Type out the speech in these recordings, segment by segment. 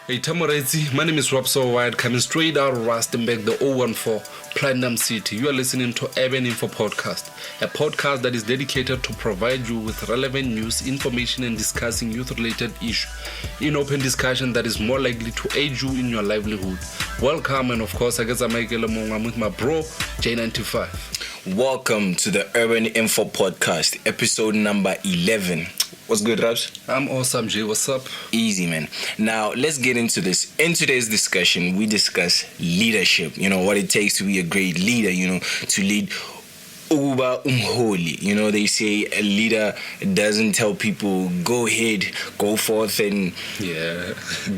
Hey Tamorazi, my name is Rob So White, coming straight out of Rustenburg, the 014 Platinum City. You are listening to Urban Info Podcast, a podcast that is dedicated to provide you with relevant news, information, and discussing youth-related issues in open discussion that is more likely to aid you in your livelihood. Welcome, and of course, I guess I'm with my bro, J95. Welcome to the Urban Info Podcast, episode number 11. What's good, Rabs? I'm awesome, Jay. What's up? Easy, man. Now, let's get into this. In today's discussion, we discuss leadership. You know, what it takes to be a great leader, to lead uba umholi. They say a leader doesn't tell people, go ahead, go forth and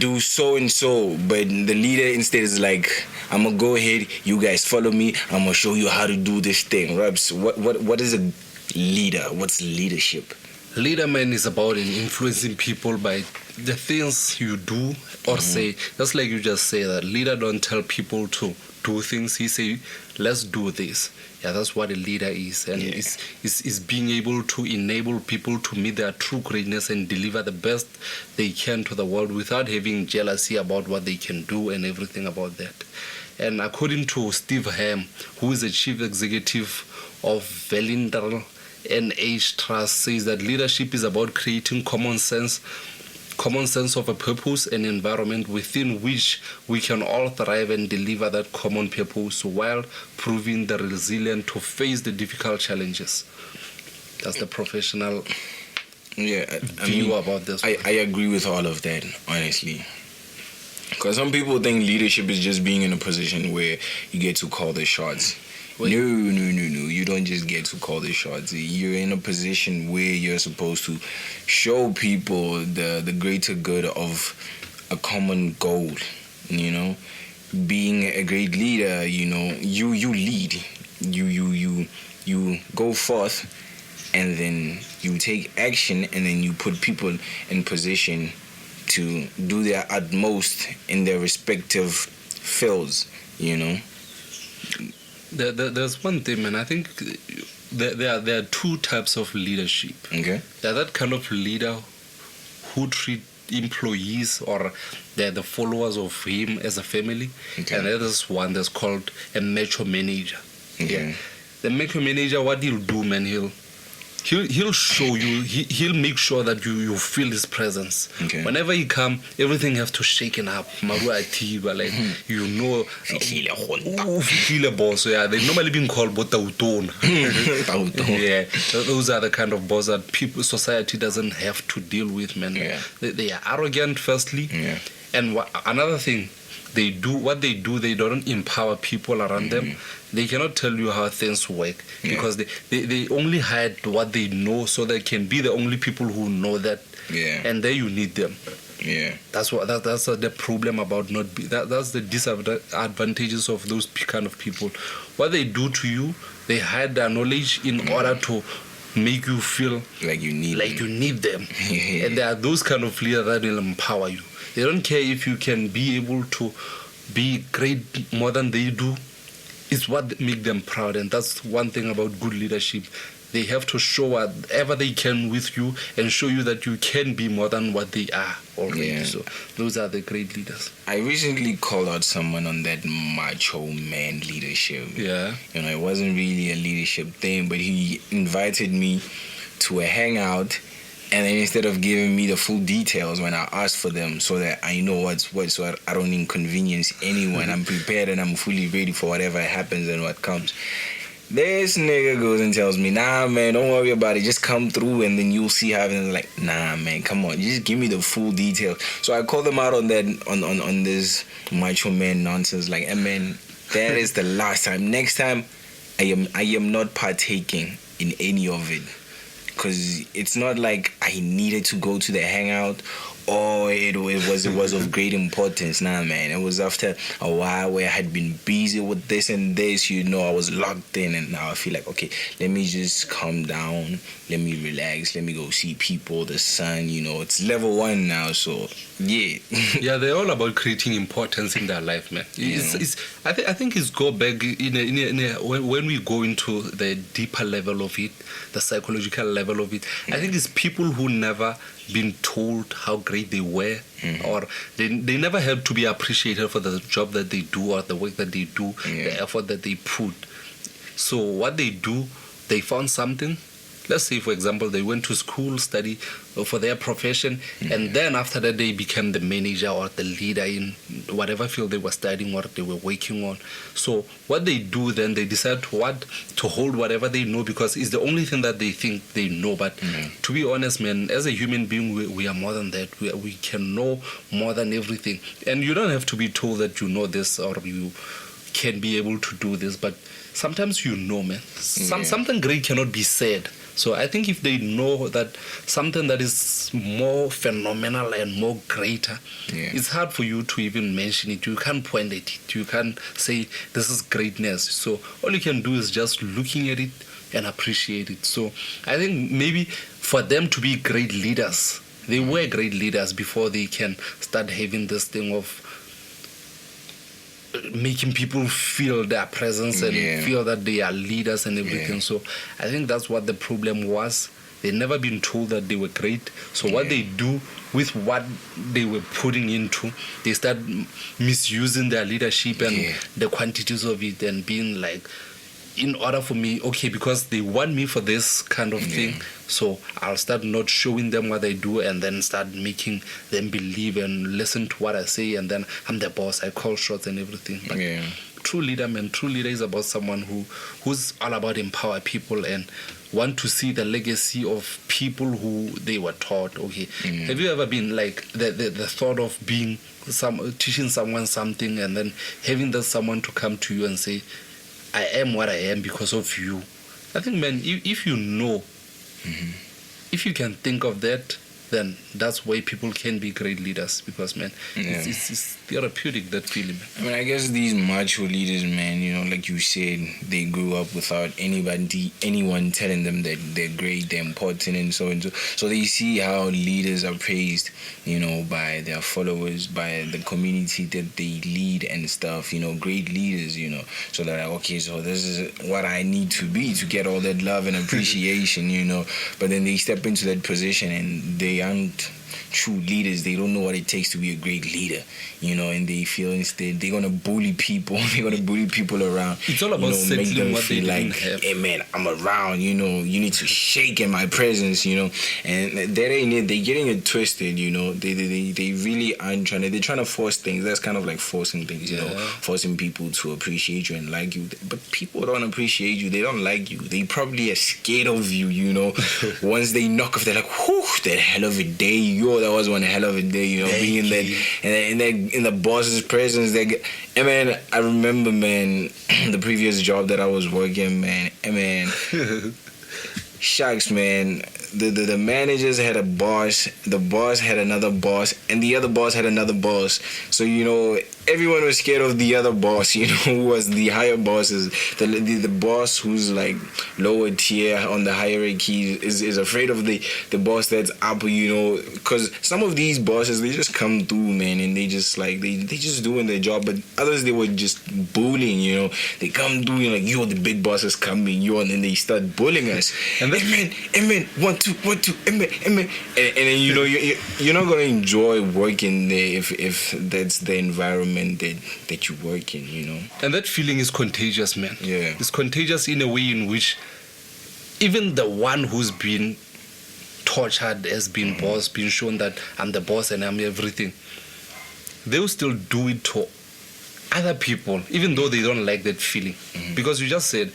do so and so. But the leader instead is like, I'm going to go ahead, you guys follow me, I'm going to show you how to do this thing. Rabs, what is a leader? What's leadership? Leader, man, is about influencing people by the things you do or say. Just like you just say that leader don't tell people to do things. He say, let's do this. Yeah, that's what a leader is. And is being able to enable people to meet their true greatness and deliver the best they can to the world without having jealousy about what they can do and everything about that. And according to Steve Ham, who is the chief executive of Velindral NH Trust, says that leadership is about creating common sense of a purpose and environment within which we can all thrive and deliver that common purpose while proving the resilient to face the difficult challenges. That's the professional view about this. I agree with all of that, honestly. Because some people think leadership is just being in a position where you get to call the shots. Wait. No. You don't just get to call the shots. You're in a position where you're supposed to show people the greater good of a common goal. Being a great leader, you lead. You go forth, and then you take action, and then you put people in position to do their utmost in their respective fields. There's one thing, man. I think there are two types of leadership. Okay. There are that kind of leader who treat employees or they're the followers of him as a family. Okay. And there's one that's called a macho manager. Okay. Yeah. The macho manager, what he'll do, man, he'll show you, he'll make sure that you feel his presence. Okay. Whenever he come, everything has to shaken up. Feel a boss. Yeah, they normally been called botauton. Yeah, those are the kind of boss that society doesn't have to deal with, man. Yeah. They are arrogant, firstly. Yeah. And another thing, they don't empower people around them. They cannot tell you how things work because they only hide what they know, so they can be the only people who know that. Yeah. And there you need them. Yeah. That's the problem about not be. That's the disadvantages of those kind of people. What they do to you, they hide their knowledge in order to make you feel like you need them. And there are those kind of leaders that will empower you. They don't care if you can be able to be great more than they do. It's what make them proud, and that's one thing about good leadership. They have to show whatever they can with you and show you that you can be more than what they are already. Yeah. So those are the great leaders. I recently called out someone on that macho man leadership. Yeah. It wasn't really a leadership thing, but he invited me to a hangout. And then instead of giving me the full details when I asked for them so that I know what's what, so I don't inconvenience anyone, I'm prepared and I'm fully ready for whatever happens and what comes. This nigga goes and tells me, nah, man, don't worry about it. Just come through and then you'll see how everything's like, nah, man, come on. Just give me the full details. So I called them out on that, on this macho man nonsense. Like, hey, man, that is the last time. Next time, I am not partaking in any of it. Because it's not like I needed to go to the hangout or it was of great importance. Nah, man. It was after a while where I had been busy with this and this, I was locked in, and now I feel like, okay, let me just calm down, let me relax, let me go see people, the sun, it's level 1 now, so yeah. Yeah, they're all about creating importance in their life, man. I think it's go back when we go into the deeper level of it, the psychological level level of it. I think it's people who never been told how great they were, or they never had to be appreciated for the job that they do or the work that they do, the effort that they put. So what they do, they found something. Let's say, for example, they went to school, study for their profession, and then after that they became the manager or the leader in whatever field they were studying or they were working on. So what they do then, they decide to hold whatever they know because it's the only thing that they think they know. But to be honest, man, as a human being, we are more than that. We can know more than everything. And you don't have to be told that you know this or you can be able to do this, but sometimes you know, man. Something great cannot be said. So I think if they know that something that is more phenomenal and more greater, it's hard for you to even mention it. You can't point at it. You can't say this is greatness. So all you can do is just looking at it and appreciate it. So I think maybe for them to be great leaders, they were great leaders before they can start having this thing of making people feel their presence and feel that they are leaders and everything. So I think that's what the problem was. They never been told that they were great. So what they do with what they were putting into, they start misusing their leadership and the quantities of it and being like, in order for me, okay, because they want me for this kind of thing, so I'll start not showing them what I do and then start making them believe and listen to what I say, and then I'm the boss, I call shots and everything. But true leader, man, true leader is about someone who's all about empower people and want to see the legacy of people who they were taught. Okay, have you ever been like the thought of being teaching someone something and then having that someone to come to you and say, I am what I am because of you? I think, man, if you know, if you can think of that, then that's why people can be great leaders because, man, it's therapeutic, that feeling. I mean, I guess these macho leaders, man, you know, like you said, they grew up without anyone telling them that they're great, they're important, and so. So they see how leaders are praised, you know, by their followers, by the community that they lead and stuff, you know, great leaders, you know. So they're like, okay, so this is what I need to be to get all that love and appreciation, you know. But then they step into that position and they aren't true leaders. They don't know what it takes to be a great leader, you know, and they feel instead they're gonna bully people. They're gonna bully people around. It's all about make them what feel they like, have. hey man, I'm around, you know, you need to shake in my presence, you know. And that ain't it. They're getting it twisted, you know. They really aren't trying to. They're trying to force things. That's kind of like forcing things, you know, forcing people to appreciate you and like you. But people don't appreciate you. They don't like you. They probably are scared of you, you know. Once they knock off, they're like, whew, that hell of a day. Yo, that was one hell of a day, you know. Being in that in the boss's presence. I mean, I remember, man, the previous job that I was working, man. Shucks, man. The managers had a boss, the boss had another boss, and the other boss had another boss. So, you know, everyone was scared of the other boss, you know, who was the higher bosses. The boss who's like lower tier on the hierarchy is afraid of the boss that's up, you know, because some of these bosses, they just come through, man, and they just like, they just doing their job, but others, they were just bullying, you know. They come through, you know, like, yo, the big boss is coming, yo, and then they start bullying us. And then, amen, 1, 2, 1, 2, amen. And then, you know, you're not going to enjoy working there if that's the environment that you work in, you know. And that feeling is contagious, man. Yeah. It's contagious in a way in which even the one who's been tortured has been boss, been shown that I'm the boss and I'm everything, they will still do it to other people, even though they don't like that feeling. Because you just said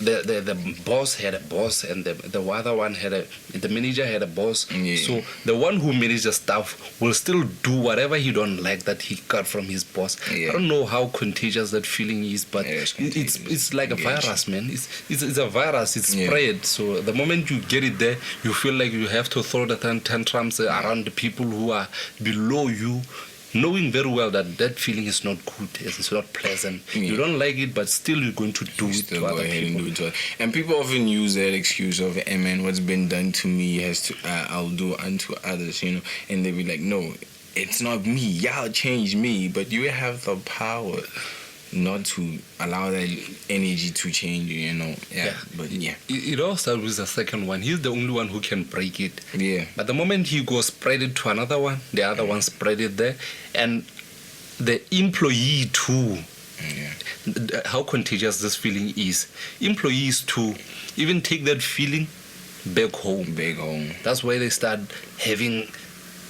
the boss had a boss and the other one the manager had a boss. So the one who manages the staff will still do whatever he don't like that he got from his boss. I don't know how contagious that feeling is, but it's like a virus, man. It's a virus. It's spread. So the moment you get it there, you feel like you have to throw the tantrums around the people who are below you, knowing very well that feeling is not good, it's not pleasant. You don't like it, but still you're going to do it to other people. And people often use that excuse of, hey man, what's been done to me I'll do unto others, you know. And they be like, no, it's not me. Y'all change me, but you have the power not to allow that energy to change, you know. Yeah. But yeah. It all starts with the second one. He's the only one who can break it. Yeah. But the moment he goes spread it to another one, the other one spread it there. And the employee too. Yeah. How contagious this feeling is. Employees too even take that feeling back home. That's why they start having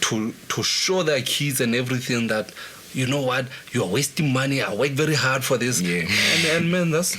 to show their kids and everything that, you know what, you are wasting money. I work very hard for this. Yeah. And man, that's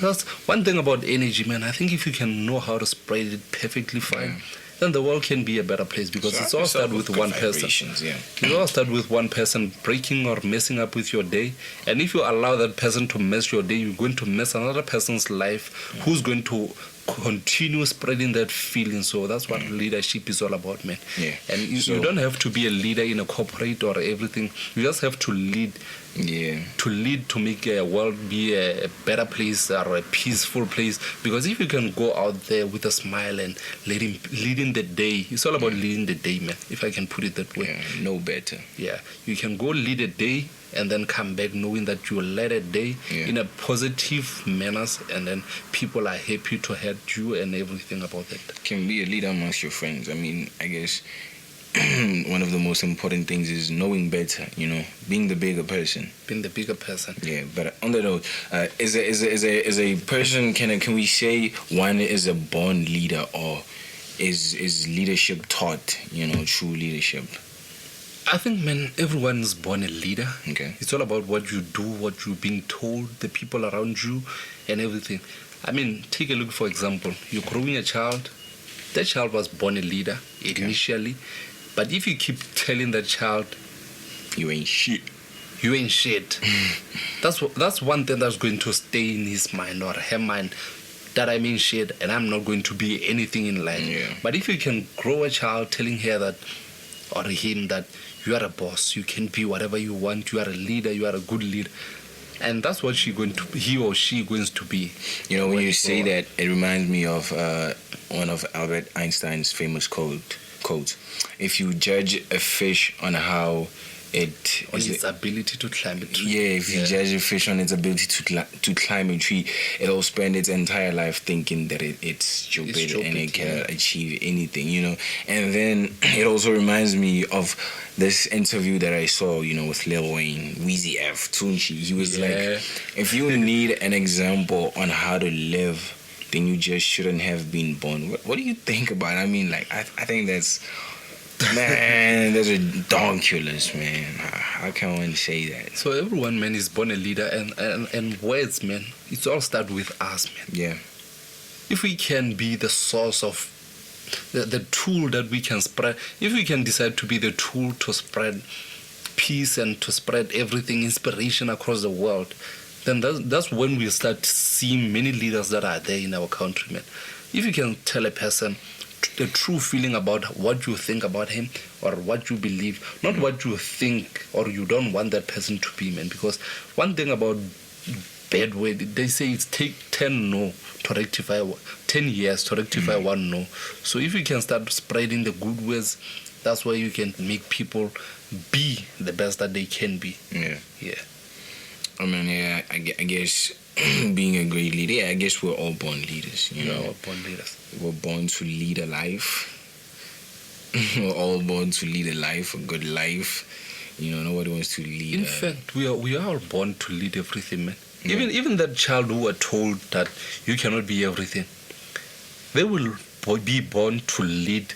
one thing about energy, man. I think if you can know how to spread it perfectly fine, then the world can be a better place, because it's all started with one person. Yeah. It all started with one person breaking or messing up with your day. And if you allow that person to mess your day, you're going to mess another person's life who's going to continue spreading that feeling. So that's what leadership is all about, man. Yeah. And you don't have to be a leader in a corporate or everything. You just have to lead. Yeah. To make a world be a better place or a peaceful place. Because if you can go out there with a smile and leading the day, it's all about leading the day, man, if I can put it that way. Yeah, no better. Yeah, you can go lead a day and then come back knowing that you led a day in a positive manner, and then people are happy to help you and everything about that. Can be a leader amongst your friends. I mean, I guess one of the most important things is knowing better, you know, being the bigger person. Yeah, but on the note, is a person, can we say one is a born leader, or is leadership taught, you know, true leadership? I think, man, everyone is born a leader. Okay. It's all about what you do, what you're being told, the people around you, and everything. I mean, take a look, for example. You're growing a child. That child was born a leader initially. But if you keep telling that child, you ain't shit. That's one thing that's going to stay in his mind or her mind, that I mean shit, and I'm not going to be anything in life. Yeah. But if you can grow a child telling her that, or him, that you are a boss, you can be whatever you want, you are a leader, you are a good leader, and that's what he or she going to be. You know, when you say that, it reminds me of one of Albert Einstein's famous quotes. If you judge a fish on how its ability to climb a tree. Yeah, if you judge a fish on its ability to climb a tree, it'll spend its entire life thinking that it's stupid and it cannot achieve anything, you know. And then it also reminds me of this interview that I saw, you know, with Lil Wayne, Weezy F, Tunchi. He was like, if you need an example on how to live, then you just shouldn't have been born. What do you think about it? I mean, like, I think that's... Man, that's ridiculous, man. How can one say that? So everyone, man, is born a leader, and words, man, it's all start with us, man. Yeah. If we can be the source of the tool that we can spread, if we can decide to be the tool to spread peace and to spread everything, inspiration across the world, then that's when we start seeing many leaders that are there in our country, man. If you can tell a person the true feeling about what you think about him or what you believe, not what you think or you don't want that person to be, man. Because one thing about bad way, they say it's take 10 no to rectify 10 years to rectify one no. So if you can start spreading the good words, that's why you can make people be the best that they can be. Yeah. I mean, I guess being a great leader, I guess we're all born leaders. You know, we're born leaders. We're born to lead a life. We're all born to lead a life, a good life. You know, nobody wants to lead. In fact, we are all born to lead everything, man. Even that child who are told that you cannot be everything, they will be born to lead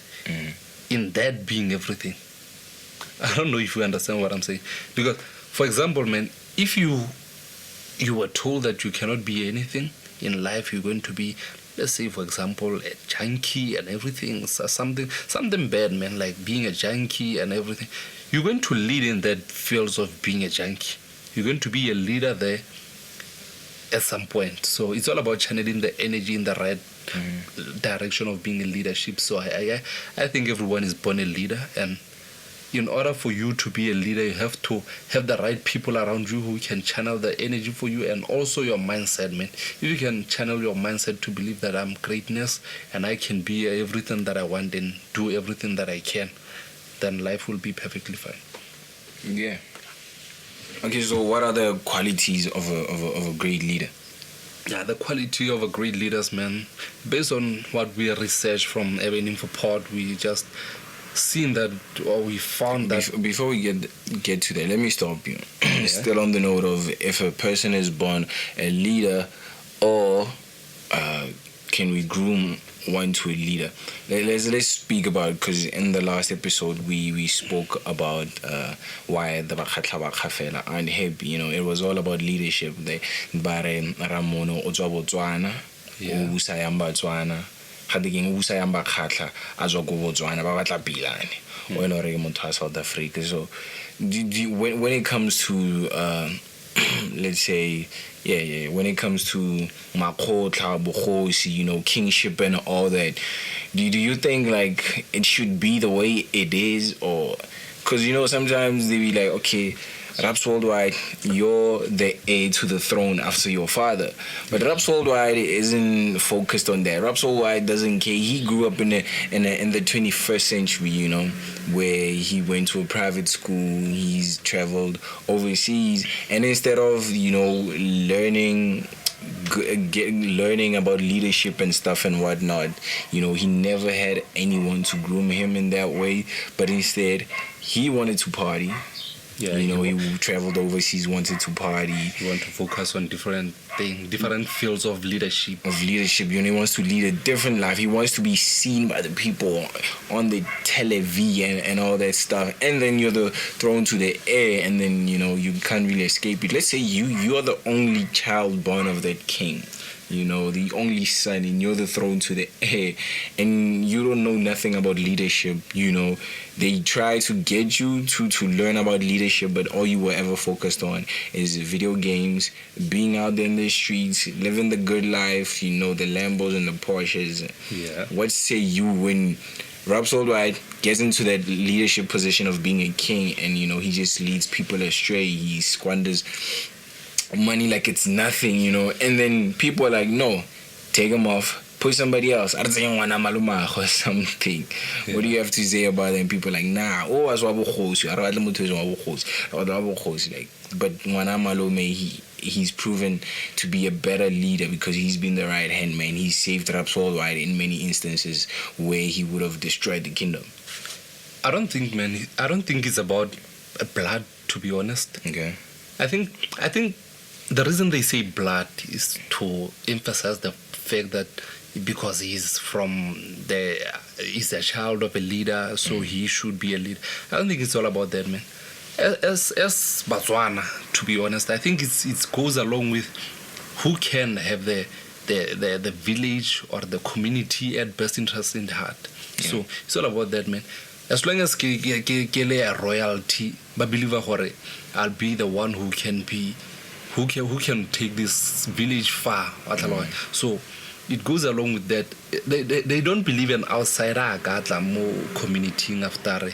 in that being everything. I don't know if you understand what I'm saying. Because, for example, man, if you were told that you cannot be anything in life, you're going to be, let's say, for example, a junkie and everything, something bad, man, like being a junkie and everything. You're going to lead in that fields of being a junkie. You're going to be a leader there at some point. So it's all about channeling the energy in the right direction of being a leadership. So I think everyone is born a leader, and in order for you to be a leader, you have to have the right people around you who can channel the energy for you, and also your mindset, man. If you can channel your mindset to believe that I'm greatness and I can be everything that I want and do everything that I can, then life will be perfectly fine. Yeah. Okay, so what are the qualities of a great leader? Yeah, the quality of a great leaders, man. Based on what we researched from InfoPod, we just seen that, or we found that. Before we get to that, let me stop you. Yeah. Still on the note of if a person is born a leader, or can we groom one to a leader? Let's speak about, because in the last episode we spoke about why the Bakhatla and happy, you know, it was all about leadership. The bare Ramono otswa Botswana, o Usayamba Botswana, hading Usayamba Khatla azwa go Botswana ba batla pilane. O eno re motho South Africa. So when it comes to let's say, when it comes to makotla, bukhosi, you know, kingship and all that, do you think like it should be the way it is? Or because, you know, sometimes they be like, okay, Raps Worldwide, you're the heir to the throne after your father. But Raps Worldwide isn't focused on that. Raps Worldwide doesn't care. He grew up in the 21st century, you know, where he went to a private school, he's traveled overseas, and instead of, you know, learning about leadership and stuff and whatnot, you know, he never had anyone to groom him in that way, but instead he wanted to party. Yeah, you know, he traveled overseas, wanted to party. He wanted to focus on different things, different fields of leadership. You know, he wants to lead a different life. He wants to be seen by the people on the television and all that stuff. And then you're thrown to the air, and then, you know, you can't really escape it. Let's say you're the only child born of that king. You know, the only son, and you're the thrown to the air, and you don't know nothing about leadership. You know, they try to get you to learn about leadership, but all you were ever focused on is video games, being out there in the streets, living the good life, you know, the Lambos and the Porsches. Yeah. What say you when Raps Worldwide gets into that leadership position of being a king, and, you know, he just leads people astray, he squanders money like it's nothing, you know, and then people are like, no, take him off, put somebody else, or something. Yeah. What do you have to say about that? And people are like, nah, like, but Mwana Malome, he's proven to be a better leader because he's been the right hand man. He saved Raps Worldwide in many instances where he would have destroyed the kingdom. I don't think it's about blood, to be honest. Okay. I think the reason they say blood is to emphasize the fact that because he's a child of a leader, so he should be a leader. I don't think it's all about that, man. As Botswana, to be honest, I think it goes along with who can have the village or the community at best interest in the heart. Yeah. So it's all about that, man. As long as a royalty, but believe I'll be the one who can take this village far. So it goes along with that. They don't believe an outsider more community after.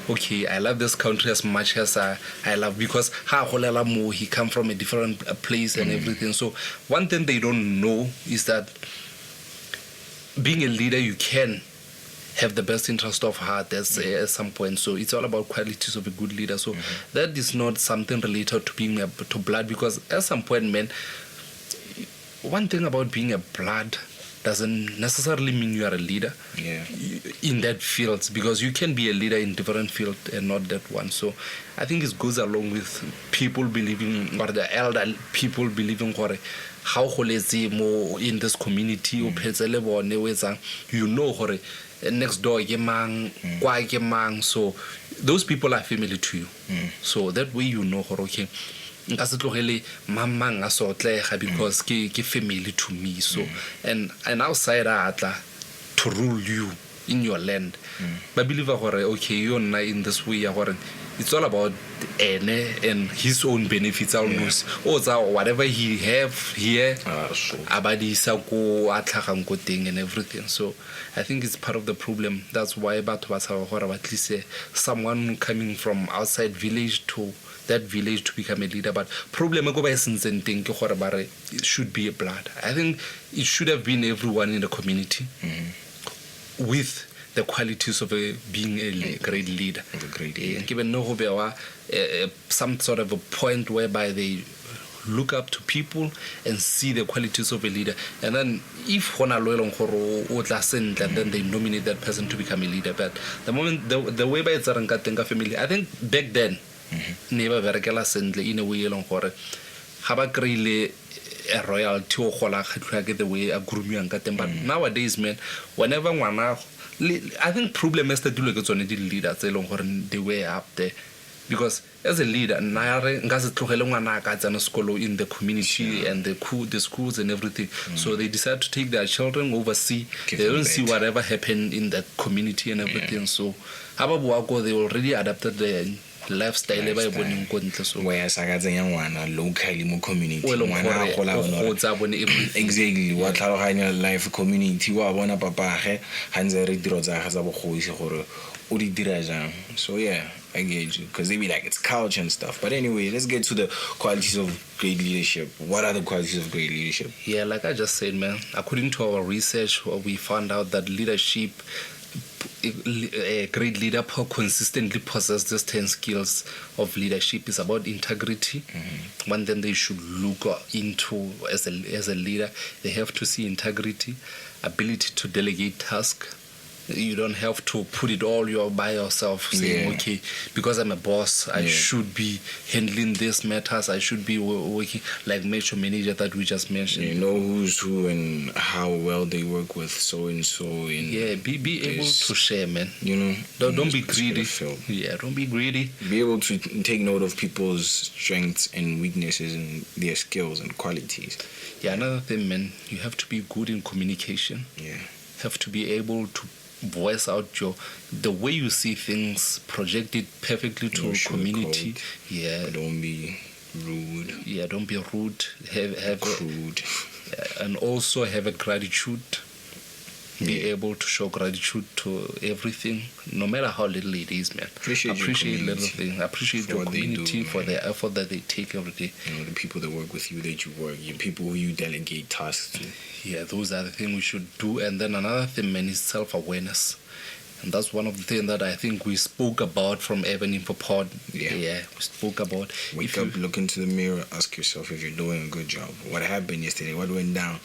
Okay, I love this country as much as I love, because he come from a different place and everything. So one thing they don't know is that being a leader, you can have the best interest of heart at some point. So it's all about qualities of a good leader. So that is not something related to being to blood, because at some point, man, one thing about being a blood doesn't necessarily mean you are a leader in that field, because you can be a leader in different field and not that one. So I think it goes along with people believing, or the elder people believing, how more in this community, you know, next door, so those people are familiar to you. So that way you know, okay, because ke family to me. So and outside to rule you in your land. But believe okay, you're not in this way. It's all about and his own benefits almost. Or whatever he have here, thing and everything. So I think it's part of the problem. That's why at least someone coming from outside village to that village to become a leader. But problem it should be a blood. I think it should have been everyone in the community with the qualities of being a great leader. Given no some sort of a point whereby they look up to people and see the qualities of a leader, and then if and then they nominate that person to become a leader. But the moment the way by it's family, I think back then never very sendly in a way along for a royalty or the way a groom. But nowadays, man, whenever one I think problem is that the leaders they were up there. Because as a leader, in the community and the schools and everything, so they decide to take their children overseas. They don't see whatever happened in the community and everything. So, they already adapted their lifestyle. Whereas I got a young one locally more community. Exactly. What life community? So yeah, I get you, because they be like it's culture and stuff. But anyway, let's get to the qualities of great leadership. What are the qualities of great leadership? Yeah, like I just said, man, according to our research, we found out that leadership, a great leader consistently possesses these 10 skills of leadership. Is about integrity. One thing they should look into as a leader, they have to see integrity, ability to delegate tasks. You don't have to put it all by yourself, saying, okay, because I'm a boss, I should be handling these matters, I should be working like major manager that we just mentioned. You know who's who and how well they work with so and so. Be able to share, man. You know, don't be greedy. Yeah, don't be greedy. Be able to take note of people's strengths and weaknesses and their skills and qualities. Yeah, another thing, man, you have to be good in communication. Yeah. Have to be able to voice out the way you see things, project it perfectly to a community. Yeah. Don't be rude. Yeah, don't be rude. Have crude. And also have a gratitude. Be able to show gratitude to everything, no matter how little it is, man. Appreciate little things. Appreciate your community for the effort that they take every day. You know, the people that work with you, that you work, the people who you delegate tasks to. Yeah, those are the things we should do. And then another thing, man, is self-awareness. And that's one of the things that I think we spoke about from InfoPod. Yeah, we spoke about. Wake up, look into the mirror, ask yourself if you're doing a good job. What happened yesterday? What went down?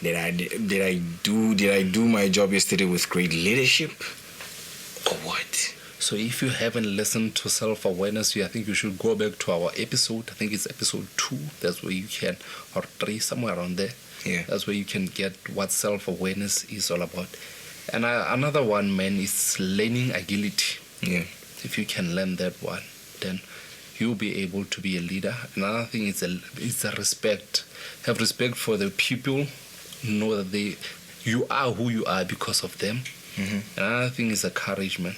Did I do my job yesterday with great leadership, or what? So if you haven't listened to self-awareness, I think you should go back to our episode. I think it's episode 2. That's where you can, or 3, somewhere around there. Yeah. That's where you can get what self-awareness is all about. And another one, man, is learning agility. Yeah. If you can learn that one, then you'll be able to be a leader. Another thing is a respect. Have respect for the people. Know that you are who you are because of them. Another thing is a courage, man.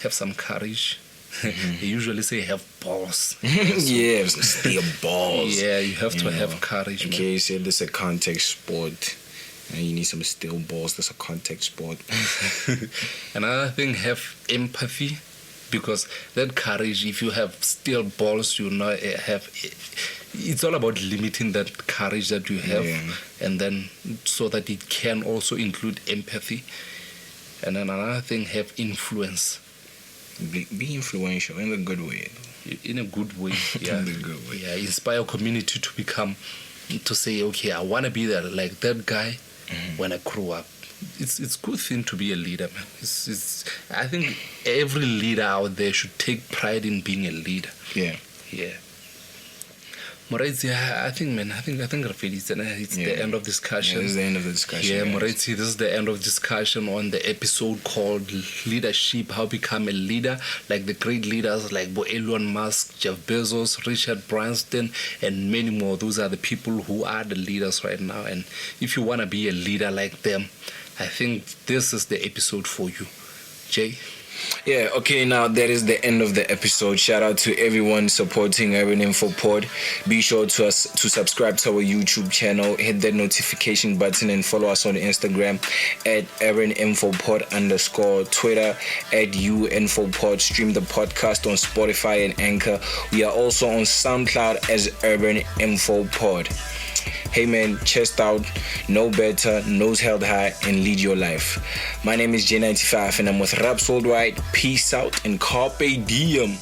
Have some courage. They usually say have balls. Yeah, steel balls. Yeah, you have to have courage, man. Okay, you said this is a contact sport. And you need some steel balls. That's a contact sport. Another thing, have empathy. Because that courage, if you have steel balls, you know, it's all about limiting that courage that you have, and then so that it can also include empathy. And then another thing, have influence. Be influential in a good way. In a good way, yeah. In a good way. Yeah, inspire community to say, okay, I want to be there like that guy when I grow up. It's a good thing to be a leader, man. I think every leader out there should take pride in being a leader. Yeah. Moraitzi, I think Rafeli, it's the end of discussion. Yeah, this is the end of the discussion. Yeah, Moraitzi, this is the end of discussion on the episode called Leadership, How Become a Leader, like the great leaders like Elon, Musk, Jeff Bezos, Richard Branson, and many more. Those are the people who are the leaders right now. And if you want to be a leader like them, I think this is the episode for you. Jay? Yeah, okay, now that is the end of the episode. Shout out to everyone supporting Urban InfoPod. Be sure to subscribe to our YouTube channel, hit that notification button, and follow us on Instagram at Urban InfoPod _, Twitter at UInfoPod. Stream the podcast on Spotify and Anchor. We are also on SoundCloud as Urban InfoPod. Hey man, chest out, know better, nose held high, and lead your life. My name is J95 and I'm with Raps Worldwide. Peace out and carpe diem.